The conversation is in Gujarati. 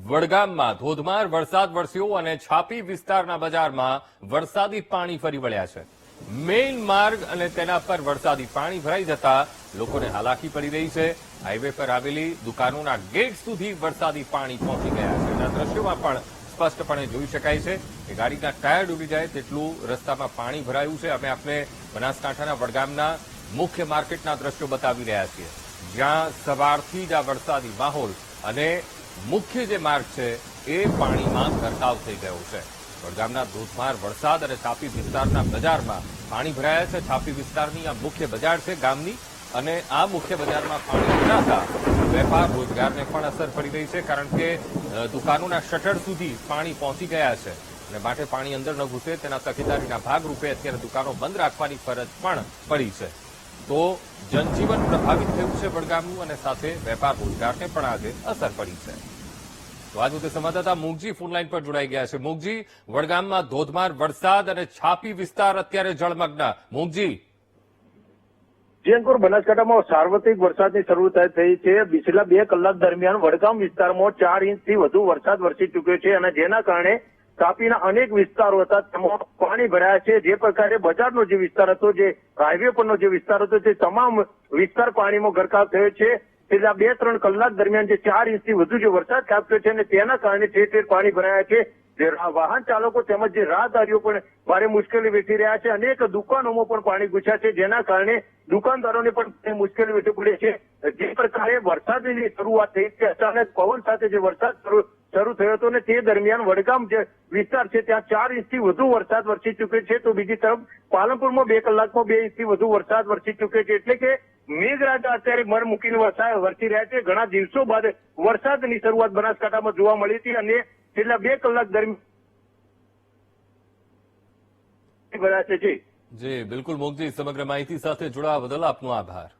વડગામમાં ધોધમાર વરસાદ વરસ્યો અને છાપી વિસ્તારના બજારમાં વરસાદી પાણી ફરી વળ્યા છે। મેઇન માર્ગ અને તેના પર વરસાદી પાણી ભરાઈ જતા લોકોને હાલાકી પડી રહી છે। હાઈવે પર આવેલી દુકાનોના ગેટ સુધી વરસાદી પાણી પહોંચી ગયા છે। આ દ્રશ્યોમાં પણ સ્પષ્ટપણે જોઈ શકાય છે કે ગાડીના ટાયર ડૂબી જાય તેટલું રસ્તામાં પાણી ભરાયું છે। અમે આપને બનાસકાંઠાના વડગામના મુખ્ય માર્કેટના દ્રશ્યો બતાવી રહ્યા છીએ, જ્યાં સવારથી જ આ વરસાદી માહોલ અને મુખ્ય જે માર્ગ છે એ પાણીમાં ગરકાવ થઈ ગયો છે। વડગામના ધોધમાર વરસાદ અને છાપી વિસ્તારના બજારમાં પાણી ભરાયા છે। છાપી વિસ્તારની આ મુખ્ય બજાર છે ગામની, અને આ મુખ્ય બજારમાં પાણી ભરાતા વેપાર રોજગારને પણ અસર પડી રહી છે, કારણ કે દુકાનોના શટર સુધી પાણી પહોંચી ગયા છે અને માટે પાણી અંદર ન ઘૂસે તેના તકેદારીના ભાગરૂપે અત્યારે દુકાનો બંધ રાખવાની ફરજ પણ પડી છે। તો જનજીવન પ્રભાવિત થયું છે વડગામનું, અને સાથે વેપાર રોજગારને પણ આજે અસર પડી છે। તો આજ મુદ્દે સંવાદદાતા મુગજી ફોનલાઈન પર જોડાઈ ગયા છે। મુગજી, વડગામમાં ધોધમાર વરસાદ અને છાપી વિસ્તાર અત્યારે જળમગ્ન। મુગજી, જીએનપુર બનાસકાંઠામાં સાર્વત્રિક વરસાદની શરૂઆત થઈ છે। છેલ્લા 2 કલાક દરમિયાન વડગામ વિસ્તારમાં 4 ઇંચથી વધુ વરસાદ વરસી ચૂક્યો છે, અને જેના કારણે તાપીના અનેક વિસ્તારો હતા તેમાં પાણી ભરાયા છે। જે પ્રકારે બજારનો જે વિસ્તાર હતો, જે હાઈવે પરનો જે વિસ્તાર હતો, તે તમામ વિસ્તાર પાણીમાં ગરકાવ થયો છે। છેલ્લા 2-3 કલાક દરમિયાન જે 4 ઇંચથી વધુ જે વરસાદ ખાબક્યો છે, અને તેના કારણે ઠેર ઠેર પાણી ભરાયા છે। જે વાહન ચાલકો તેમજ જે રાહદારીઓ પણ ભારે મુશ્કેલી વેઠી રહ્યા છે। અનેક દુકાનોમાં પણ પાણી ઘૂસ્યા છે, જેના કારણે દુકાનદારોને પણ મુશ્કેલી વેઠવી પડે છે। જે પ્રકારે વરસાદની શરૂઆત થઈ છે, અચાનક પવન સાથે જે વરસાદ શરૂ થયો હતો, ને તે દરમિયાન વડગામ જે વિસ્તાર છે ત્યાં 4 ઇંચથી વધુ વરસાદ વરસી ચૂક્યો છે। તો બીજી તરફ પાલનપુરમાં 2 કલાકમાં 2 ઇંચથી વધુ વરસાદ વરસી ચૂક્યો છે। એટલે કે મેઘરાજા અત્યારે મર મૂકીને વરસી રહ્યા છે। ઘણા દિવસો બાદ વરસાદની શરૂઆત બનાસકાંઠામાં જોવા મળી હતી, અને છેલ્લા 2 કલાક દરમિયાન જી બિલકુલ મુગજી, સમગ્ર માહિતી સાથે જોડાવા બદલ આપનો આભાર।